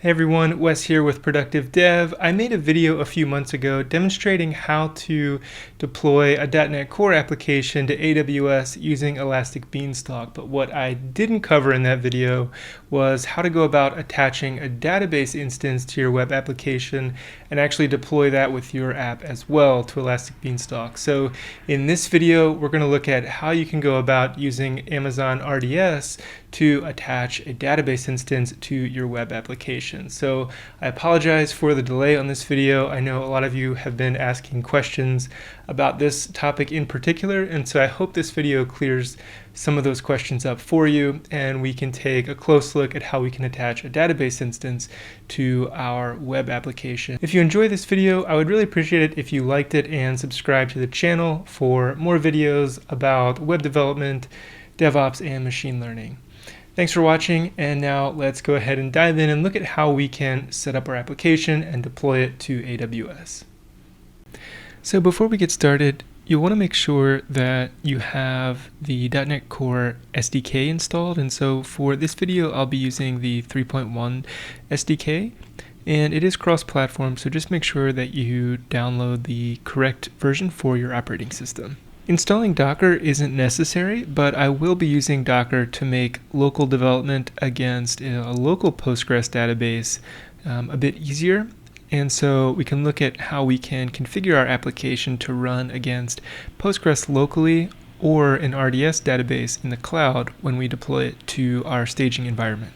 Hey everyone, Wes here with Productive Dev. I made a video a few months ago demonstrating how to deploy a .NET Core application to AWS using Elastic Beanstalk, but what I didn't cover in that video was how to go about attaching a database instance to your web application and actually deploy that with your app as well to Elastic Beanstalk. So in this video, we're going to look at how you can go about using Amazon RDS to attach a database instance to your web application. So I apologize for the delay on this video. I know a lot of you have been asking questions about this topic in particular, and so I hope this video clears some of those questions up for you, and we can take a close look at how we can attach a database instance to our web application. If you enjoyed this video, I would really appreciate it if you liked it and subscribe to the channel for more videos about web development, DevOps, and machine learning. Thanks for watching, and now let's go ahead and dive in and look at how we can set up our application and deploy it to AWS. So before we get started, you want to make sure that you have the .NET Core SDK installed, and so for this video I'll be using the 3.1 SDK, and it is cross-platform, so just make sure that you download the correct version for your operating system. Installing Docker isn't necessary, but I will be using Docker to make local development against a local Postgres database a bit easier. And so we can look at how we can configure our application to run against Postgres locally or an RDS database in the cloud when we deploy it to our staging environment.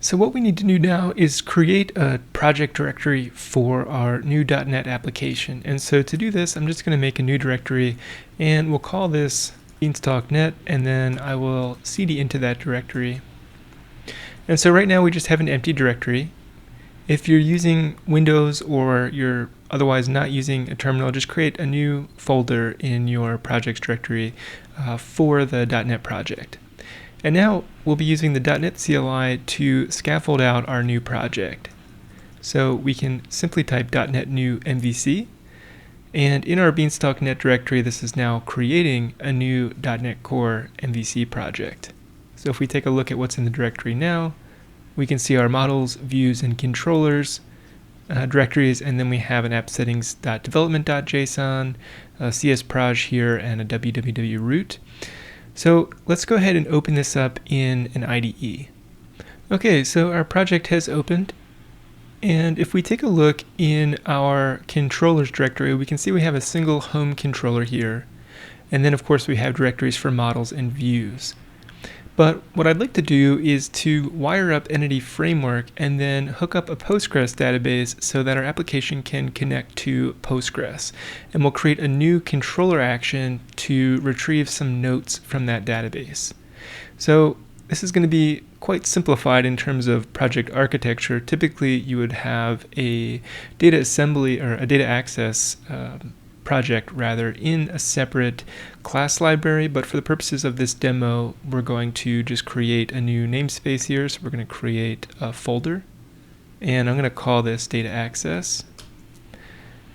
So what we need to do now is create a project directory for our new .NET application. And so to do this, I'm just going to make a new directory, and we'll call this Beanstalk.net, and then I will cd into that directory. And so right now we just have an empty directory. If you're using Windows or you're otherwise not using a terminal, just create a new folder in your projects directory for the .NET project. And now we'll be using the .NET CLI to scaffold out our new project. So we can simply type .NET new MVC, and in our Beanstalk.net directory, this is now creating a new .NET Core MVC project. So if we take a look at what's in the directory now, we can see our models, views, and controllers directories, and then we have an appSettings.Production.json, a csproj here, and a www root. So let's go ahead and open this up in an IDE. Okay, so our project has opened, and if we take a look in our controllers directory, we can see we have a single home controller here, and then of course we have directories for models and views. But what I'd like to do is to wire up Entity Framework and then hook up a Postgres database so that our application can connect to Postgres. And we'll create a new controller action to retrieve some notes from that database. So this is going to be quite simplified in terms of project architecture. Typically you would have a data assembly or a data access project rather in a separate class library, but for the purposes of this demo we're going to just create a new namespace here. So we're going to create a folder, and I'm going to call this data access,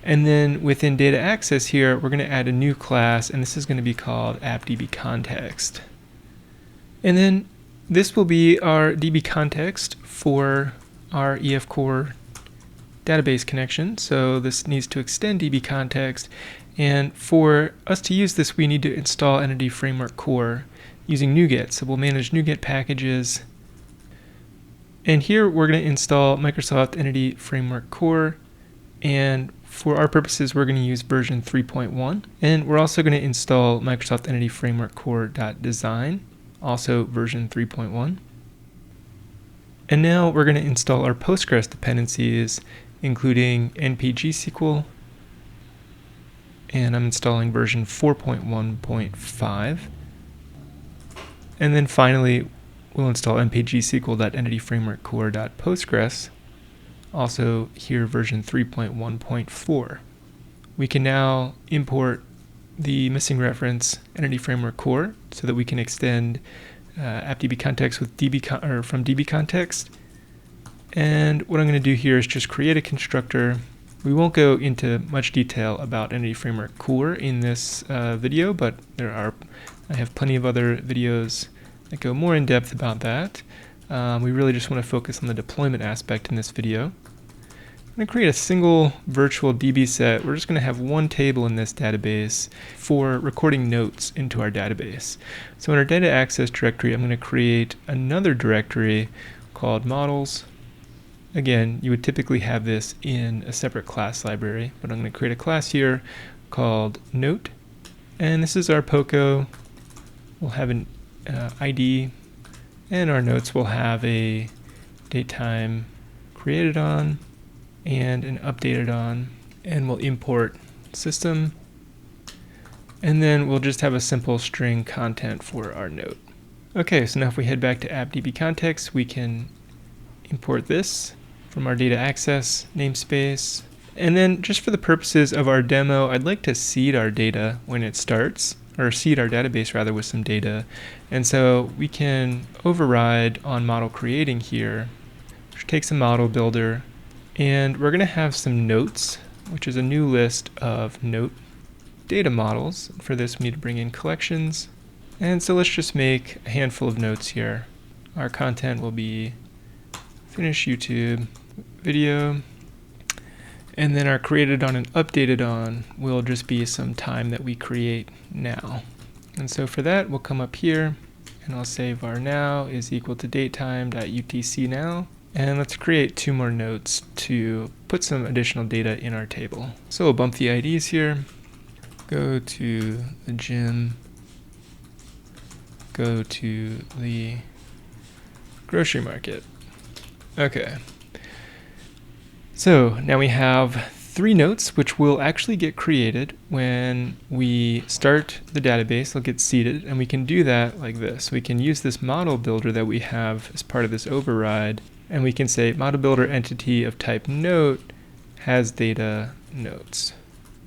and then within data access here we're going to add a new class, and this is going to be called AppDbContext, and then this will be our DB-context for our EF Core database connection. So this needs to extend DB-context, and for us to use this we need to install Entity Framework Core using Nuget. So we'll manage Nuget Packages, and here we're going to install Microsoft Entity Framework Core, and for our purposes we're going to use version 3.1, and we're also going to install Microsoft Entity Framework Core.design, also version 3.1. And now we're going to install our Postgres dependencies, including npgsql, and I'm installing version 4.1.5. And then finally we'll install npgsql.entityframeworkcore.postgres, also here version 3.1.4. We can now import the missing reference Entity Framework Core so that we can extend AppDbContext with from DB-context. And what I'm going to do here is just create a constructor. We won't go into much detail about Entity Framework Core in this video, but I have plenty of other videos that go more in depth about that. We really just want to focus on the deployment aspect in this video. I'm going to create a single virtual DB set. We're just going to have one table in this database for recording notes into our database. So in our data access directory, I'm going to create another directory called models. Again, you would typically have this in a separate class library, but I'm going to create a class here called note. And this is our POCO. We'll have an ID, and our notes will have a date time created on and an updated on, and we'll import system, and then we'll just have a simple string content for our note. Okay, so now if we head back to AppDbContext, we can import this from our data access namespace. And then just for the purposes of our demo, I'd like to seed our data when it starts, or seed our database rather with some data. And so we can override on model creating here, which takes a model builder, and we're going to have some notes, which is a new list of note data models. For this, we need to bring in collections. And so let's just make a handful of notes here. Our content will be finish YouTube video. And then our created on and updated on will just be some time that we create now. And so for that, we'll come up here and I'll say var now is equal to datetime.utc now. And let's create two more notes to put some additional data in our table. So we'll bump the IDs here, go to the gym, go to the grocery market. Okay. So now we have 3 notes which will actually get created when we start the database. They'll get seeded, and we can do that like this. We can use this model builder that we have as part of this override, and we can say model builder entity of type note has data notes.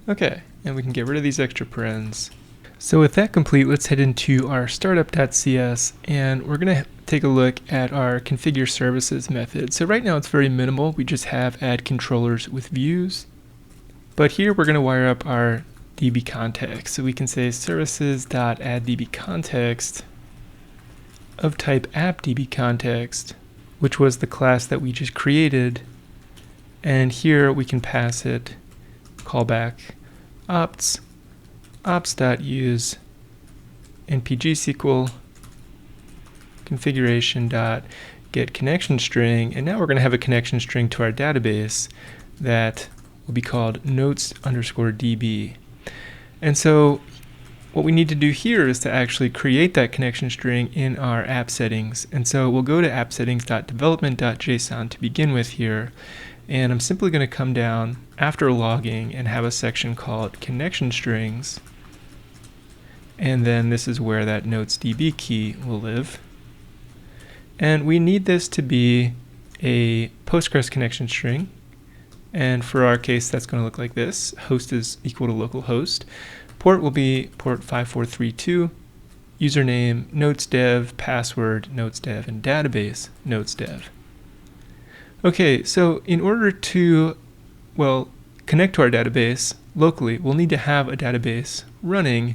Okay, and we can get rid of these extra parens. So with that complete, let's head into our startup.cs, and we're going to take a look at our configure services method. So right now it's very minimal. We just have add controllers with views. But here we're going to wire up our DB context. So we can say services.AddDbContext of type appDbContext, which was the class that we just created. And here we can pass it callback ops.use npgsql configuration.get connection string, and now we're going to have a connection string to our database that will be called notes_db. And so what we need to do here is to actually create that connection string in our app settings. And so we'll go to appSettings.Production.json to begin with here, and I'm simply going to come down after logging and have a section called connection strings, and then this is where that notesdb key will live. And we need this to be a Postgres connection string, and for our case that's going to look like this. Host is equal to localhost. Port will be port 5432, username notesdev, password notesdev, and database notesdev. Okay, so in order to, connect to our database locally, we'll need to have a database running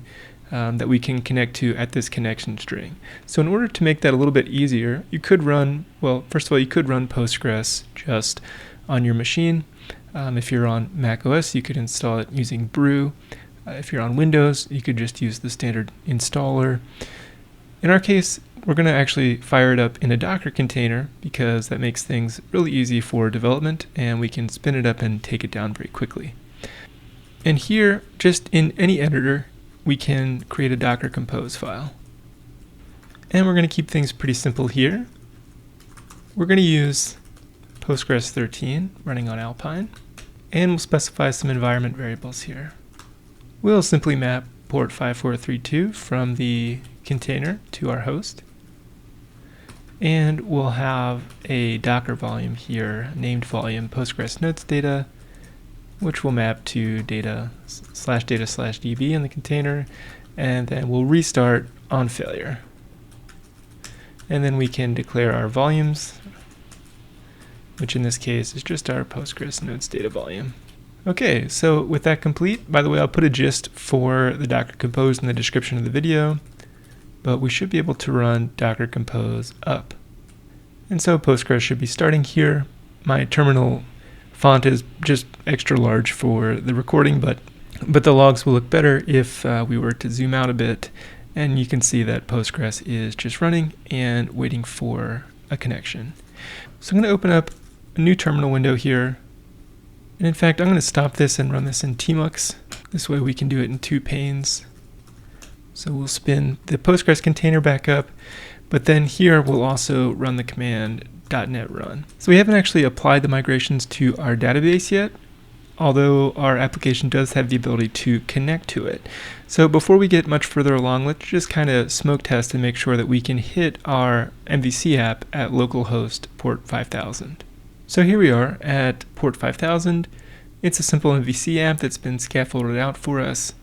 that we can connect to at this connection string. So in order to make that a little bit easier, you could run, first of all, you could run Postgres just on your machine. If you're on Mac OS, you could install it using brew. If you're on Windows, you could just use the standard installer. In our case, we're going to actually fire it up in a Docker container because that makes things really easy for development, and we can spin it up and take it down very quickly. And here, just in any editor, we can create a Docker Compose file. And we're going to keep things pretty simple here. We're going to use Postgres 13 running on Alpine, and we'll specify some environment variables here. We'll simply map port 5432 from the container to our host, and we'll have a Docker volume here named volume Postgres notes data, which will map to data/data/db in the container, and then we'll restart on failure. And then we can declare our volumes, which in this case is just our Postgres notes data volume. Okay, so with that complete, by the way, I'll put a gist for the Docker Compose in the description of the video, but we should be able to run Docker Compose up. And so Postgres should be starting here. My terminal font is just extra large for the recording, but the logs will look better if we were to zoom out a bit, and you can see that Postgres is just running and waiting for a connection. So I'm going to open up a new terminal window here, and in fact I'm going to stop this and run this in tmux. This way we can do it in 2 panes. So we'll spin the Postgres container back up, but then here we'll also run the command .NET run. So we haven't actually applied the migrations to our database yet, although our application does have the ability to connect to it. So before we get much further along, let's just kind of smoke test and make sure that we can hit our MVC app at localhost port 5000. So here we are at port 5000. It's a simple MVC app that's been scaffolded out for us,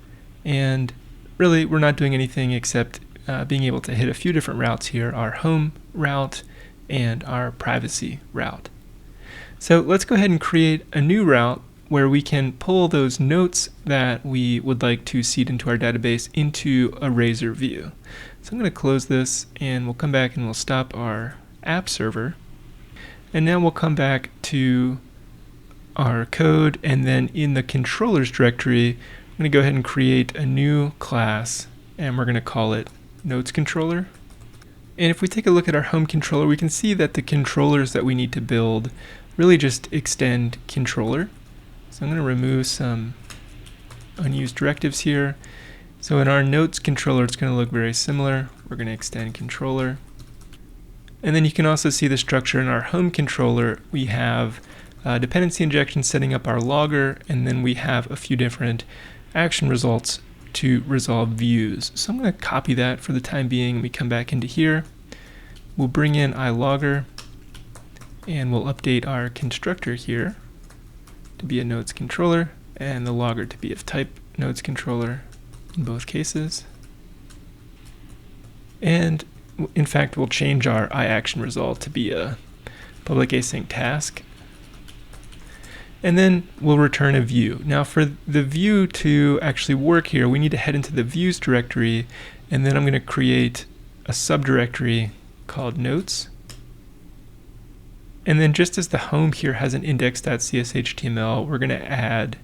and really we're not doing anything except being able to hit a few different routes here, our home route and our privacy route. So let's go ahead and create a new route where we can pull those notes that we would like to seed into our database into a Razor view. So I'm going to close this, and we'll come back and we'll stop our app server. And now we'll come back to our code, and then in the controllers directory, I'm going to go ahead and create a new class, and we're going to call it Notes Controller. And if we take a look at our home controller, we can see that the controllers that we need to build really just extend controller. So I'm going to remove some unused directives here. So in our notes controller, it's going to look very similar. We're going to extend controller. And then you can also see the structure in our home controller. We have dependency injection setting up our logger, and then we have a few different action results to resolve views. So I'm going to copy that for the time being. We come back into here. We'll bring in iLogger, and we'll update our constructor here to be a nodes controller, and the logger to be of type nodes controller in both cases. And in fact, we'll change our iActionResult to be a public async task. And then we'll return a view. Now for the view to actually work here, we need to head into the views directory, and then I'm going to create a subdirectory called notes. And then just as the home here has an index.cshtml, we're going to add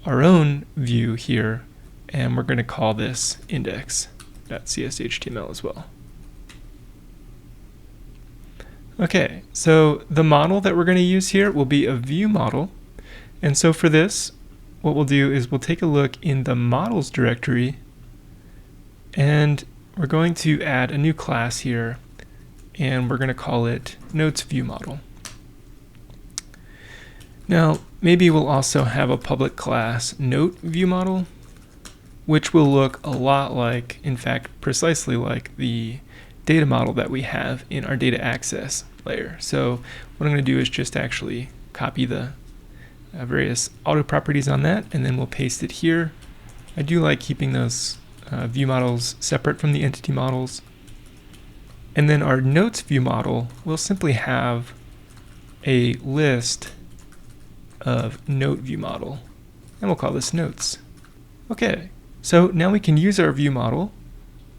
our own view here, and we're going to call this index.cshtml as well. Okay, so the model that we're going to use here will be a view model. And so for this, what we'll do is we'll take a look in the models directory, and we're going to add a new class here, and we're going to call it notes view model. Now, maybe we'll also have a public class note view model, which will look a lot like, in fact, precisely like the data model that we have in our data access layer. So what I'm going to do is just actually copy the various auto properties on that, and then we'll paste it here. I do like keeping those view models separate from the entity models. And then our notes view model will simply have a list of note view model, and we'll call this notes. Okay, so now we can use our view model,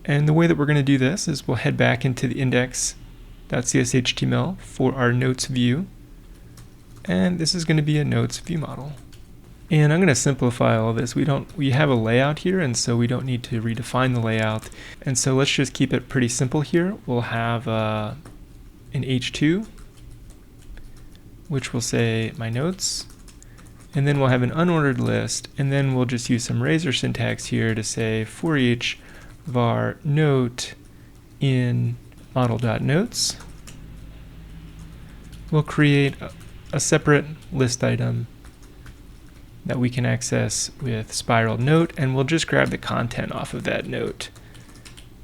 and the way that we're going to do this is we'll head back into the index.cshtml for our notes view, and this is going to be a notes view model. And I'm going to simplify all of this. We have a layout here, and so we don't need to redefine the layout. And so let's just keep it pretty simple here. We'll have an h2, which will say my notes, and then we'll have an unordered list, and then we'll just use some Razor syntax here to say for each var note in model.notes, we'll create a separate list item that we can access with spiral note, and we'll just grab the content off of that note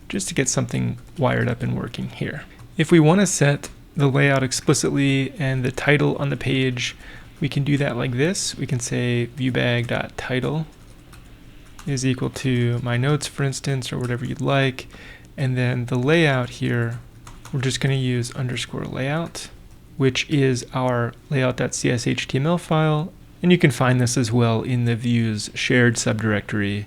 just to get something wired up and working here. If we want to set the layout explicitly and the title on the page, we can do that like this. We can say viewbag.title is equal to my notes, for instance, or whatever you'd like. And then the layout here, we're just going to use _layout, which is our layout.cshtml file. And you can find this as well in the views shared subdirectory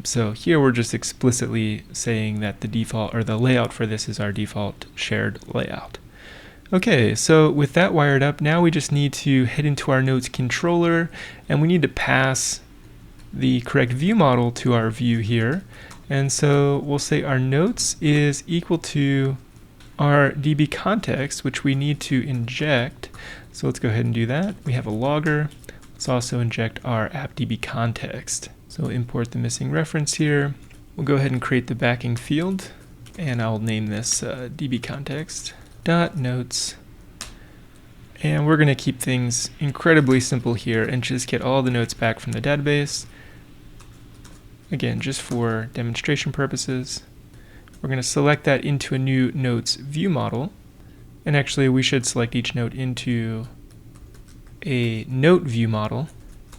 So here we're just explicitly saying that the default or the layout for this is our default shared layout. Okay, so with that wired up, now we just need to head into our notes controller, and we need to pass the correct view model to our view here. And so we'll say our notes is equal to our DB-context, which we need to inject. So let's go ahead and do that. We have a logger. Let's also inject our AppDbContext. So import the missing reference here. We'll go ahead and create the backing field, and I'll name this DB-context.notes. And we're going to keep things incredibly simple here and just get all the notes back from the database. Again, just for demonstration purposes. We're going to select that into a new notes view model. And actually, we should select each note into a note view model.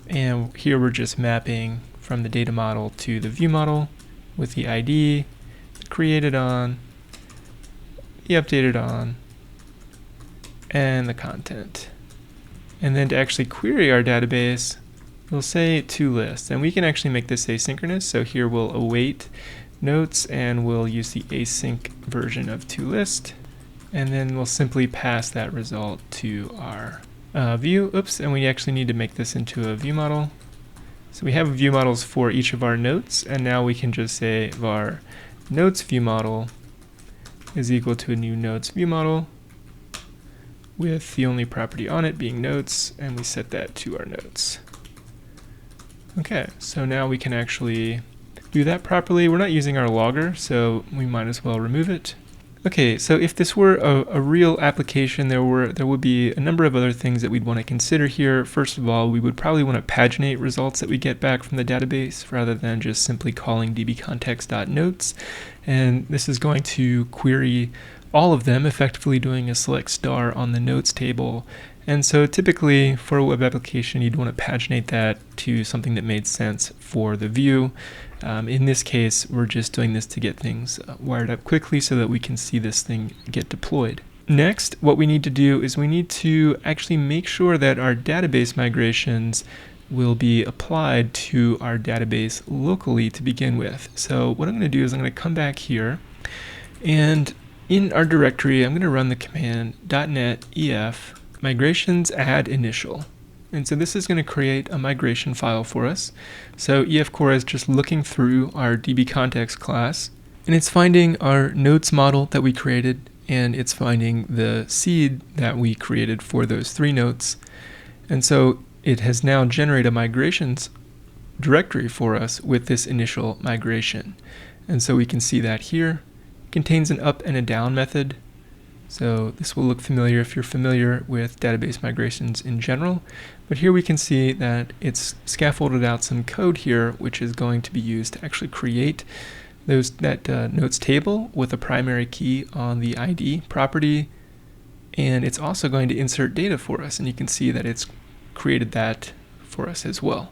And here we're just mapping from the data model to the view model with the ID, created on, the updated on, and the content. And then to actually query our database, we'll say toList. And we can actually make this asynchronous. So here we'll await notes, and we'll use the async version of toList, and then we'll simply pass that result to our view. Oops, and we actually need to make this into a view model. So we have view models for each of our notes, and now we can just say var notes view model is equal to a new notes view model with the only property on it being notes, and we set that to our notes. Okay, so now we can actually do that properly. We're not using our logger, so we might as well remove it. Okay, so if this were a real application, there would be a number of other things that we'd want to consider here. First of all, we would probably want to paginate results that we get back from the database rather than just simply calling dbcontext.notes. And this is going to query all of them, effectively doing a select star on the notes table. And so typically for a web application, you'd want to paginate that to something that made sense for the view. In this case, we're just doing this to get things wired up quickly so that we can see this thing get deployed. Next, what we need to do is we need to actually make sure that our database migrations will be applied to our database locally to begin with. So what I'm going to do is I'm going to come back here, and in our directory, I'm going to run the command .NET EF migrations add initial. And so this is going to create a migration file for us. So EF core is just looking through our DB-context class, and it's finding our notes model that we created, and it's finding the seed that we created for those 3 notes. And so it has now generated a migrations directory for us with this initial migration. And so we can see that here. It contains an up and a down method. So this will look familiar if you're familiar with database migrations in general. But here we can see that it's scaffolded out some code here, which is going to be used to actually create that notes table with a primary key on the ID property. And it's also going to insert data for us. And you can see that it's created that for us as well.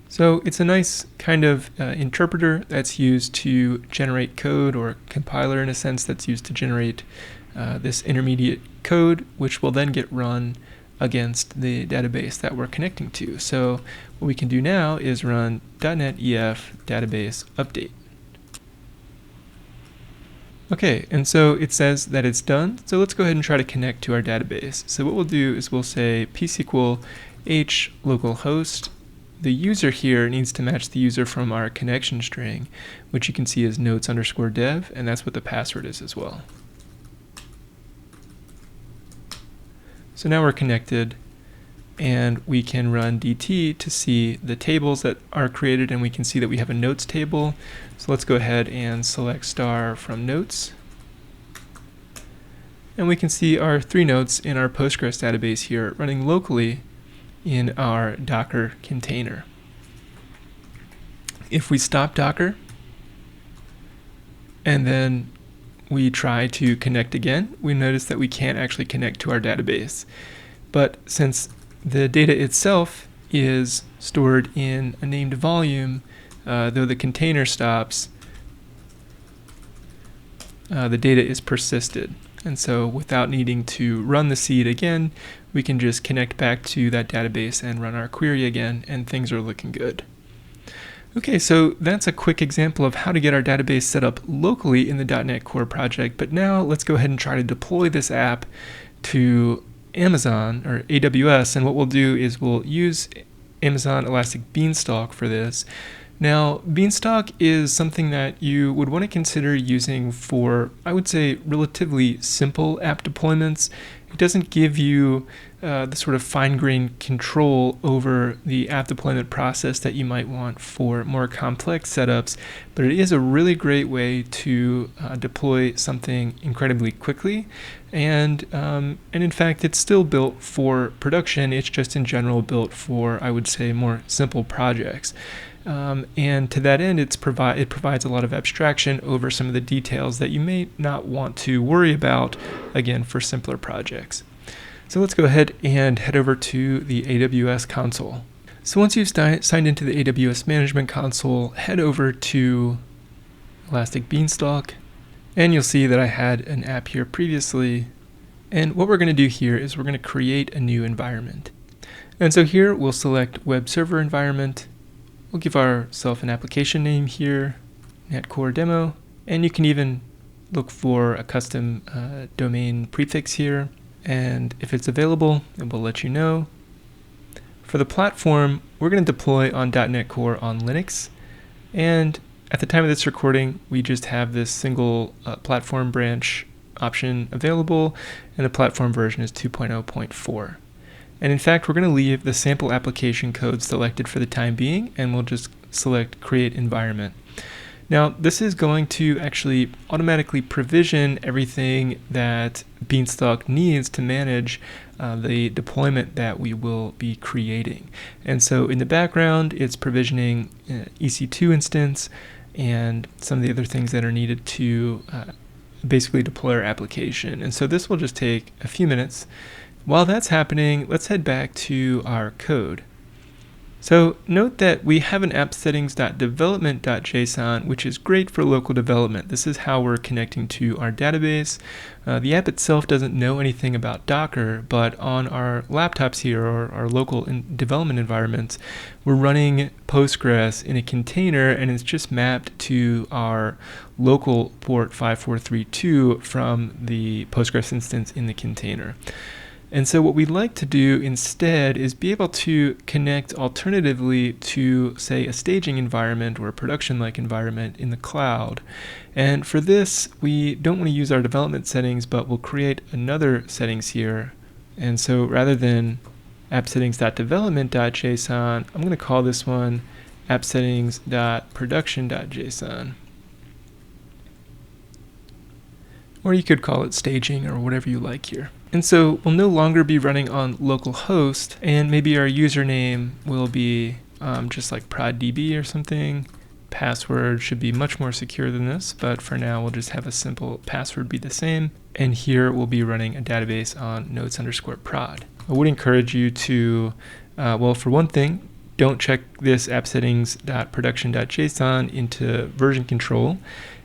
So it's a nice kind of interpreter that's used to generate code, or compiler in a sense that's used to generate this intermediate code, which will then get run against the database that we're connecting to. So what we can do now is run .NET EF database update. Okay, and so it says that it's done. So let's go ahead and try to connect to our database. So what we'll do is we'll say psql h localhost. The user here needs to match the user from our connection string, which you can see is notes_dev, and that's what the password is as well. So now we're connected, and we can run dt to see the tables that are created, and we can see that we have a notes table. So let's go ahead and select star from notes. And we can see our 3 notes in our Postgres database here running locally in our Docker container. If we stop Docker and then we try to connect again, we notice that we can't actually connect to our database. But since the data itself is stored in a named volume, though the container stops, the data is persisted. And so without needing to run the seed again, we can just connect back to that database and run our query again, and things are looking good. Okay, so that's a quick example of how to get our database set up locally in the .NET Core project. But now let's go ahead and try to deploy this app to Amazon or AWS. And what we'll do is we'll use Amazon Elastic Beanstalk for this. Now, Beanstalk is something that you would want to consider using for, I would say, relatively simple app deployments. It doesn't give you the sort of fine-grained control over the app deployment process that you might want for more complex setups, but it is a really great way to deploy something incredibly quickly. And in fact, it's still built for production. It's just in general built for, I would say, more simple projects. And to that end, it provides a lot of abstraction over some of the details that you may not want to worry about, again, for simpler projects. So let's go ahead and head over to the AWS console. So once you've signed into the AWS Management Console, head over to Elastic Beanstalk, and you'll see that I had an app here previously. And what we're going to do here is we're going to create a new environment. And so here we'll select Web Server Environment. We'll give ourselves an application name here, NET Core Demo, and you can even look for a custom domain prefix here. And if it's available, it will let you know. For the platform, we're going to deploy on .NET Core on Linux. And at the time of this recording, we just have this single platform branch option available, and the platform version is 2.0.4. And in fact, we're going to leave the sample application code selected for the time being, and we'll just select Create Environment. Now, this is going to actually automatically provision everything that Beanstalk needs to manage the deployment that we will be creating. And so in the background, it's provisioning EC2 instance and some of the other things that are needed to basically deploy our application. And so this will just take a few minutes. While that's happening, let's head back to our code. So note that we have an appSettings.Development.json, which is great for local development. This is how we're connecting to our database. The app itself doesn't know anything about Docker, but on our laptops here, or our local development environments, we're running Postgres in a container, and it's just mapped to our local port 5432 from the Postgres instance in the container. And so what we'd like to do instead is be able to connect alternatively to, say, a staging environment or a production-like environment in the cloud. And for this, we don't want to use our development settings, but we'll create another settings here. And so rather than appSettings.Development.json, I'm going to call this one appSettings.Production.json. Or you could call it staging or whatever you like here. And so we'll no longer be running on localhost, and maybe our username will be just like proddb or something. Password should be much more secure than this, but for now we'll just have a simple password be the same. And here we'll be running a database on nodes_prod. I would encourage you to, well, for one thing, don't check this appSettings.Production.json into version control,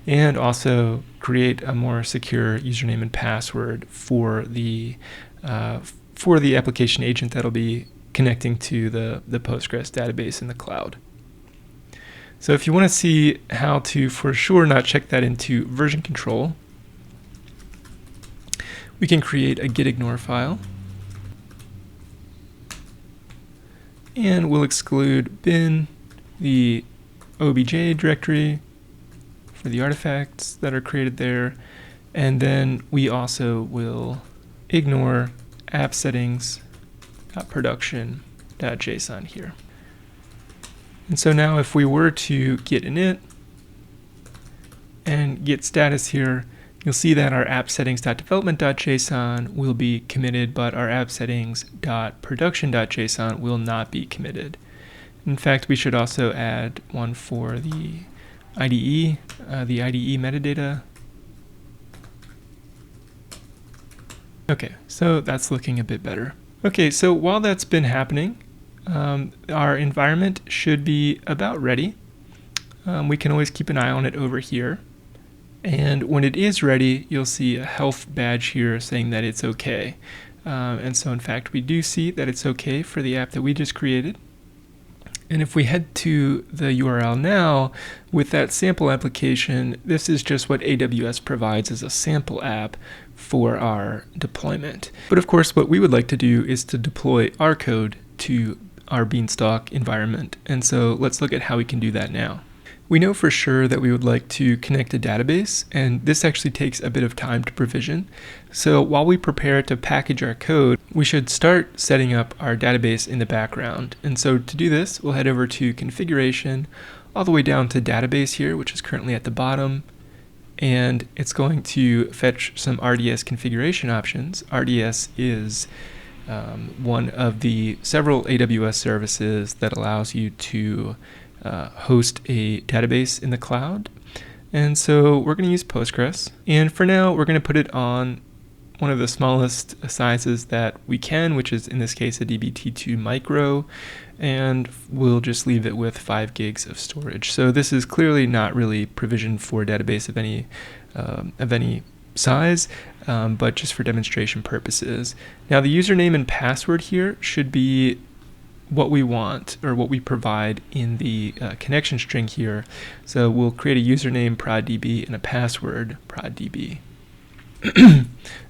and also create a more secure username and password for the application agent that'll be connecting to the Postgres database in the cloud. So if you want to see how to for sure not check that into version control, we can create a gitignore file, and we'll exclude bin, the obj directory for the artifacts that are created there, and then we also will ignore appSettings.Production.json here. And so now if we were to git init and git status here, you'll see that our appSettings.Development.json will be committed, but our appSettings.Production.json will not be committed. In fact, we should also add one for the IDE, the IDE metadata. Okay, so that's looking a bit better. Okay, so while that's been happening, our environment should be about ready. We can always keep an eye on it over here. And when it is ready, you'll see a health badge here saying that it's okay. And so in fact, we do see that it's okay for the app that we just created. And if we head to the URL now, with that sample application, this is just what AWS provides as a sample app for our deployment. But of course, what we would like to do is to deploy our code to our Beanstalk environment. And so let's look at how we can do that now. We know for sure that we would like to connect a database, and this actually takes a bit of time to provision. So while we prepare to package our code, we should start setting up our database in the background. And so to do this, we'll head over to configuration, all the way down to database here, which is currently at the bottom. And it's going to fetch some RDS configuration options. RDS is one of the several AWS services that allows you to host a database in the cloud. And so we're going to use Postgres. And for now, we're going to put it on one of the smallest sizes that we can, which is in this case a dbt2 micro. And we'll just leave it with 5 gigs of storage. So this is clearly not really provisioned for a database of any size, but just for demonstration purposes. Now the username and password here should be what we want, or what we provide in the connection string here. So we'll create a username proddb and a password proddb.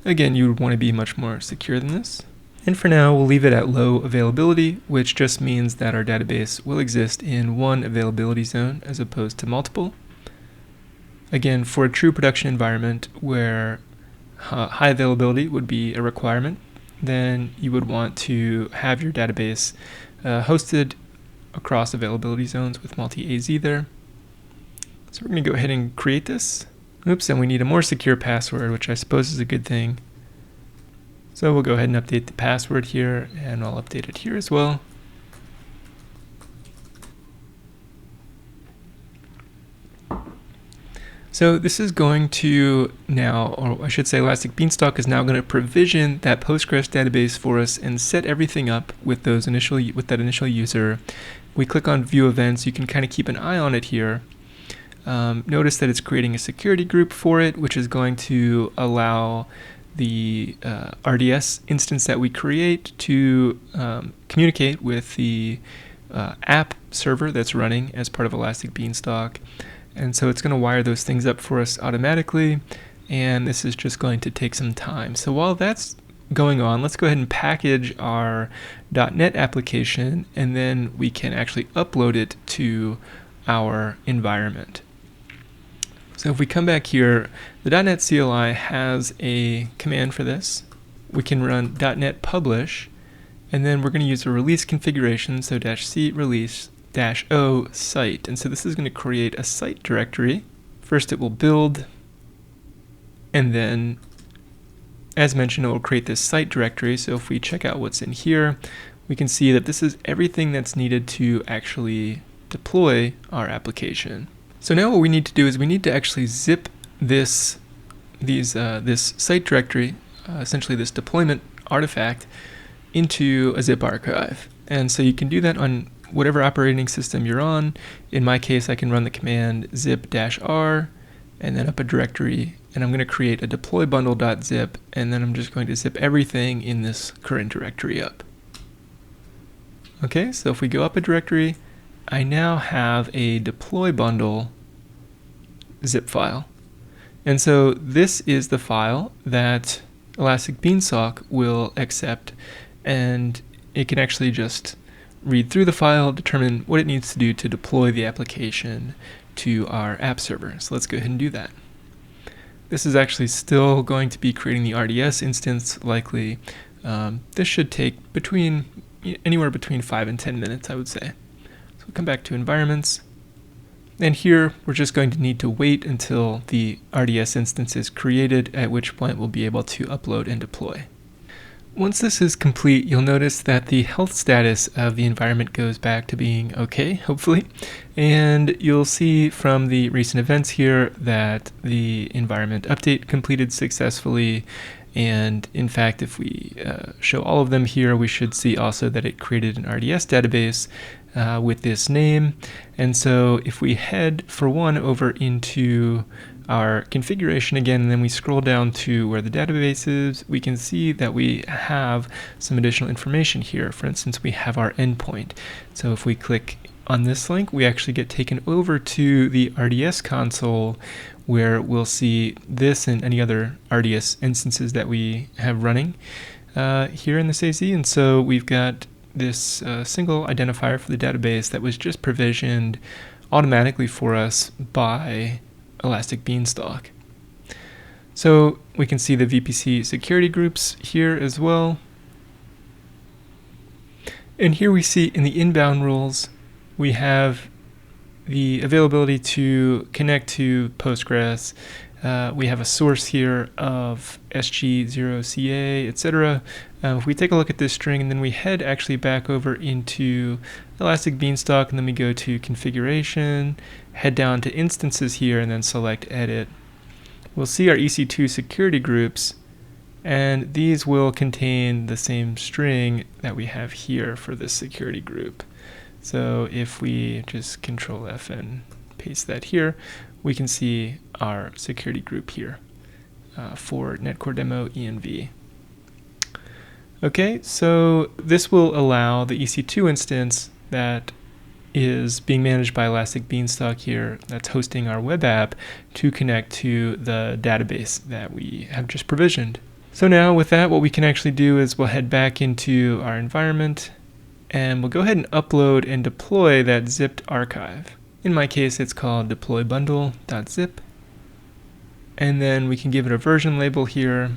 Again, you would want to be much more secure than this. And for now, we'll leave it at low availability, which just means that our database will exist in one availability zone as opposed to multiple. Again, for a true production environment where high availability would be a requirement, then you would want to have your database hosted across availability zones with multi-AZ there. So we're going to go ahead and create this. Oops, and we need a more secure password, which I suppose is a good thing. So we'll go ahead and update the password here, and I'll update it here as well. So this is going to now, or I should say Elastic Beanstalk is now going to provision that Postgres database for us and set everything up with that initial user. We click on View Events. You can kind of keep an eye on it here. Notice that it's creating a security group for it, which is going to allow the RDS instance that we create to communicate with the app server that's running as part of Elastic Beanstalk. And so it's going to wire those things up for us automatically, and this is just going to take some time. So while that's going on, let's go ahead and package our .NET application, and then we can actually upload it to our environment. So if we come back here, the .NET CLI has a command for this. We can run .NET publish, and then we're going to use a release configuration, so -c release -o site. And so this is going to create a site directory. First it will build, and then as mentioned, it will create this site directory. So if we check out what's in here, we can see that this is everything that's needed to actually deploy our application. So now what we need to do is we need to actually zip this site directory, essentially this deployment artifact, into a zip archive. And so you can do that on whatever operating system you're on. In my case, I can run the command zip-r and then up a directory, and I'm going to create a deploy bundle.zip, and then I'm just going to zip everything in this current directory up. Okay, so if we go up a directory, I now have a deploy bundle zip file. And so this is the file that Elastic Beanstalk will accept, and it can actually just read through the file, determine what it needs to do to deploy the application to our app server. So let's go ahead and do that. This is actually still going to be creating the RDS instance, likely. This should take anywhere between 5 and 10 minutes, I would say. So we'll come back to environments. And here, we're just going to need to wait until the RDS instance is created, at which point we'll be able to upload and deploy. Once this is complete, you'll notice that the health status of the environment goes back to being okay, hopefully. And you'll see from the recent events here that the environment update completed successfully. And in fact, if we show all of them here, we should see also that it created an RDS database with this name. And so if we head for one over into our configuration again, and then we scroll down to where the database is, we can see that we have some additional information here. For instance, we have our endpoint. So if we click on this link, we actually get taken over to the RDS console, where we'll see this and any other RDS instances that we have running here in this AZ. And so we've got this single identifier for the database that was just provisioned automatically for us by Elastic Beanstalk. So we can see the VPC security groups here as well. And here we see in the inbound rules, we have the availability to connect to Postgres. We have a source here of SG0CA, etc. If we take a look at this string and then we head actually back over into Elastic Beanstalk, and then we go to configuration, head down to instances here, and then select edit, we'll see our EC2 security groups, and these will contain the same string that we have here for this security group. So if we just Control F and paste that here, we can see our security group here for NET Core Demo env. Okay, so this will allow the EC2 instance that is being managed by Elastic Beanstalk here, that's hosting our web app, to connect to the database that we have just provisioned. So now with that, what we can actually do is we'll head back into our environment, and we'll go ahead and upload and deploy that zipped archive. In my case, it's called deploybundle.zip. And then we can give it a version label here,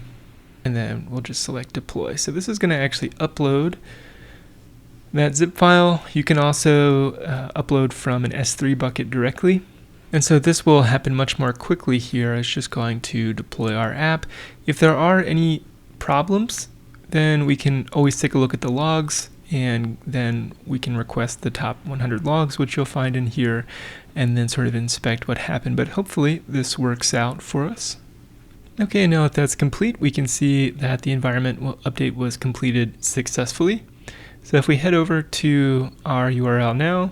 and then we'll just select deploy. So this is going to actually upload that zip file. You can also upload from an S3 bucket directly. And so this will happen much more quickly here. It's just going to deploy our app. If there are any problems, then we can always take a look at the logs, and then we can request the top 100 logs, which you'll find in here, and then sort of inspect what happened. But hopefully this works out for us. Okay, now that that's complete, we can see that the environment update was completed successfully. So if we head over to our URL now,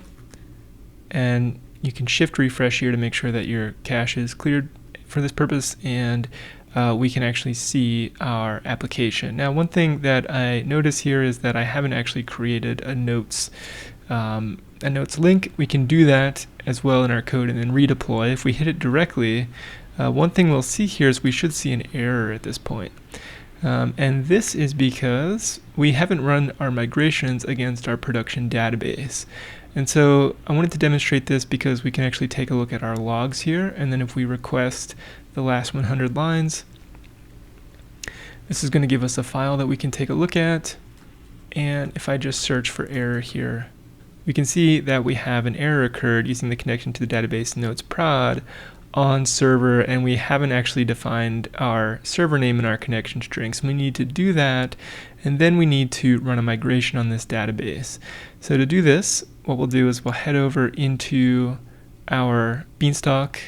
and you can shift refresh here to make sure that your cache is cleared for this purpose, and we can actually see our application. Now, one thing that I notice here is that I haven't actually created a notes link. We can do that as well in our code and then redeploy. If we hit it directly, one thing we'll see here is we should see an error at this point. And this is because we haven't run our migrations against our production database. And so I wanted to demonstrate this because we can actually take a look at our logs here, and then if we request the last 100 lines, this is going to give us a file that we can take a look at. And if I just search for error here, we can see that we have an error occurred using the connection to the database notes prod on server, and we haven't actually defined our server name in our connection string. So we need to do that, and then we need to run a migration on this database. So to do this, what we'll do is we'll head over into our Beanstalk,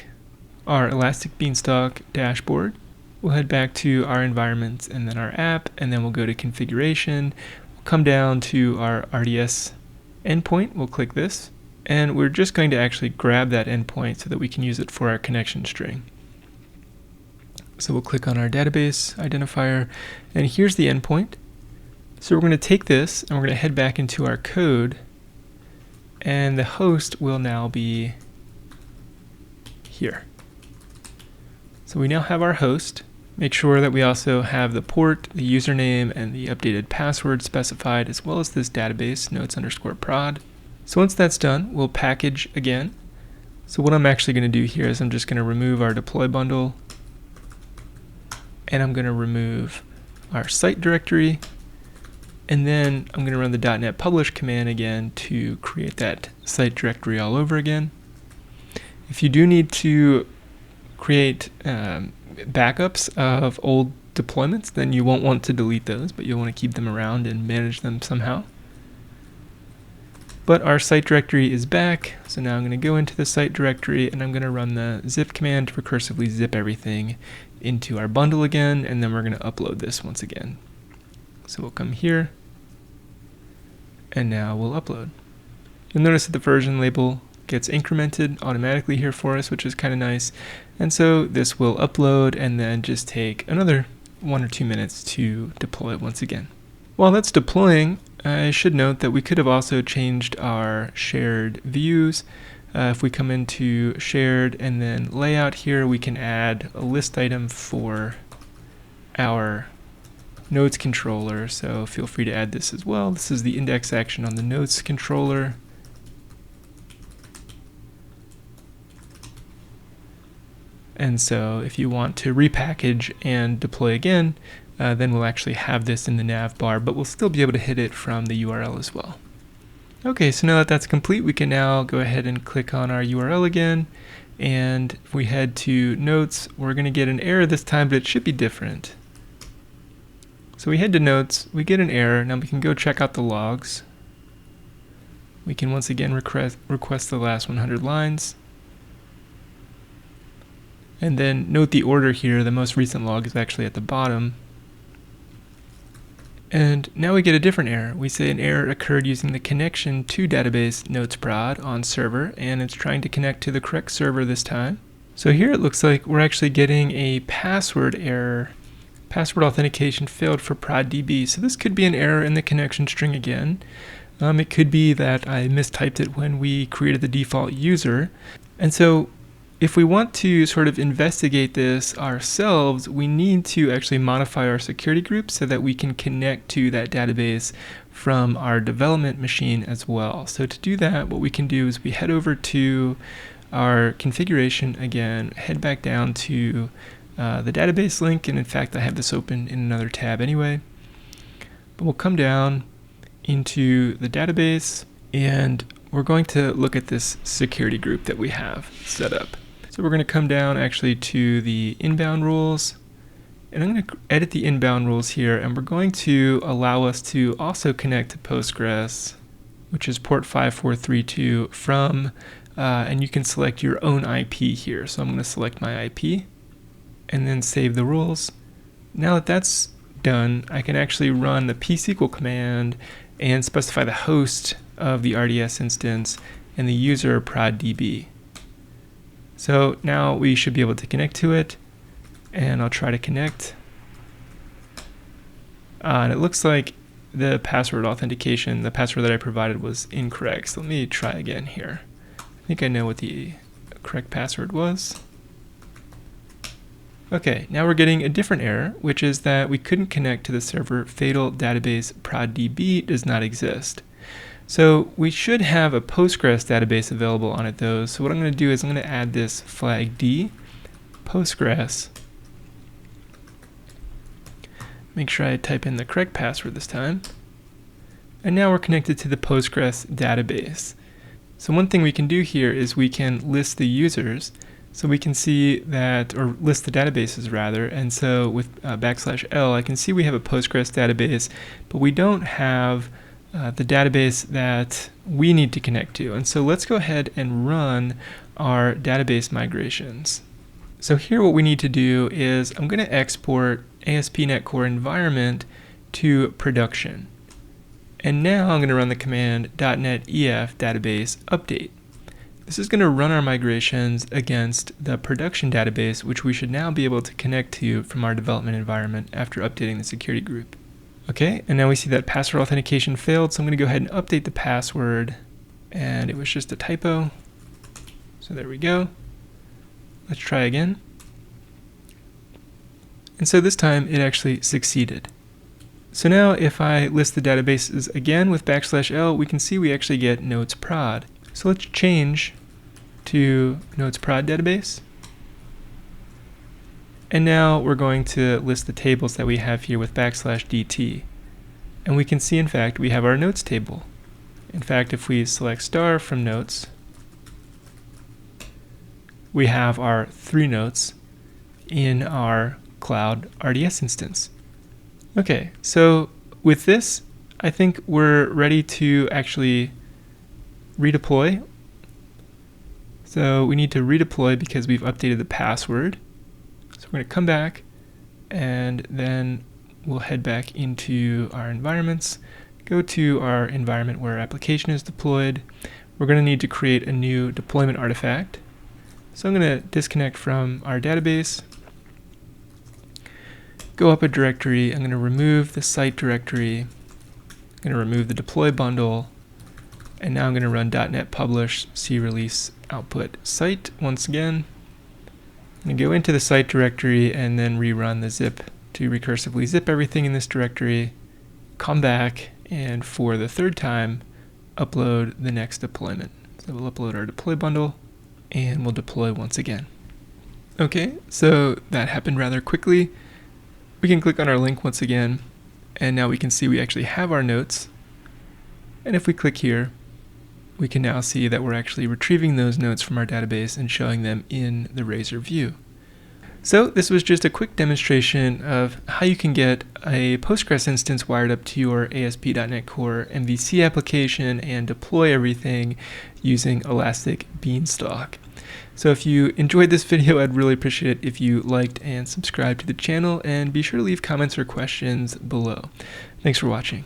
our Elastic Beanstalk dashboard. We'll head back to our environments and then our app, and then we'll go to configuration. We'll come down to our RDS endpoint. We'll click this, and we're just going to actually grab that endpoint so that we can use it for our connection string. So we'll click on our database identifier, and here's the endpoint. So we're going to take this and we're going to head back into our code, and the host will now be here. So we now have our host. Make sure that we also have the port, the username, and the updated password specified, as well as this database, notes_prod. So once that's done, we'll package again. So what I'm actually going to do here is I'm just going to remove our deploy bundle, and I'm going to remove our site directory, and then I'm going to run the .NET publish command again to create that site directory all over again. If you do need to create backups of old deployments, then you won't want to delete those, but you'll want to keep them around and manage them somehow. But our site directory is back, so now I'm going to go into the site directory and I'm going to run the zip command to recursively zip everything into our bundle again, and then we're going to upload this once again. So we'll come here, and now we'll upload. You'll notice that the version label gets incremented automatically here for us, which is kind of nice. And so this will upload and then just take another 1 or 2 minutes to deploy it once again. While that's deploying, I should note that we could have also changed our shared views. If we come into shared and then layout here, we can add a list item for our nodes controller. So feel free to add this as well. This is the index action on the nodes controller. And so if you want to repackage and deploy again, then we'll actually have this in the nav bar, but we'll still be able to hit it from the URL as well. Okay, so now that that's complete, we can now go ahead and click on our URL again. And if we head to notes, we're going to get an error this time, but it should be different. So we head to notes, we get an error. Now we can go check out the logs. We can once again request the last 100 lines. And then note the order here. The most recent log is actually at the bottom. And now we get a different error. We say an error occurred using the connection to database nodes.prod on server, and it's trying to connect to the correct server this time. So here it looks like we're actually getting a password error. Password authentication failed for ProdDB. So this could be an error in the connection string again. It could be that I mistyped it when we created the default user. And so if we want to sort of investigate this ourselves, we need to actually modify our security group so that we can connect to that database from our development machine as well. So to do that, what we can do is we head over to our configuration again, head back down to the database link, and in fact I have this open in another tab anyway. But we'll come down into the database and we're going to look at this security group that we have set up. So we're going to come down actually to the inbound rules, and I'm going to edit the inbound rules here, and we're going to allow us to also connect to Postgres, which is port 5432 from, and you can select your own IP here. So I'm going to select my IP and then save the rules. Now that that's done, I can actually run the psql command and specify the host of the RDS instance and the user ProdDB. So now we should be able to connect to it, and I'll try to connect. And it looks like the password authentication, the password that I provided was incorrect. So let me try again here. I think I know what the correct password was. Okay, now we're getting a different error, which is that we couldn't connect to the server. Fatal database ProdDB does not exist. So we should have a Postgres database available on it though. So what I'm going to do is I'm going to add this flag D, Postgres. Make sure I type in the correct password this time. And now we're connected to the Postgres database. So one thing we can do here is we can list the users. So we can see that, or list the databases rather, and so with \L I can see we have a Postgres database, but we don't have the database that we need to connect to. And so let's go ahead and run our database migrations. So here what we need to do is I'm going to export ASP.NET Core environment to production. And now I'm going to run the command .NET EF database update. This is going to run our migrations against the production database, which we should now be able to connect to from our development environment after updating the security group. Okay, and now we see that password authentication failed, so I'm going to go ahead and update the password, and it was just a typo. So there we go. Let's try again. And so this time it actually succeeded. So now if I list the databases again with \L, we can see we actually get nodes.prod. So let's change to nodes.prod database. And now we're going to list the tables that we have here with \DT. And we can see, in fact, we have our notes table. In fact, if we select star from notes, we have our 3 notes in our cloud RDS instance. Okay, so with this, I think we're ready to actually redeploy. So we need to redeploy because we've updated the password. So we're going to come back, and then we'll head back into our environments, go to our environment where our application is deployed. we're going to need to create a new deployment artifact. So I'm going to disconnect from our database, go up a directory, I'm going to remove the site directory, I'm going to remove the deploy bundle, and now I'm going to run .NET publish crelease output site once again. I'm going to go into the site directory and then rerun the zip to recursively zip everything in this directory, come back, and for the third time, upload the next deployment. So we'll upload our deploy bundle, and we'll deploy once again. Okay, so that happened rather quickly. We can click on our link once again, and now we can see we actually have our notes. And if we click here, we can now see that we're actually retrieving those notes from our database and showing them in the Razor view. So this was just a quick demonstration of how you can get a Postgres instance wired up to your ASP.NET Core MVC application and deploy everything using Elastic Beanstalk. So if you enjoyed this video, I'd really appreciate it if you liked and subscribed to the channel, and be sure to leave comments or questions below. Thanks for watching.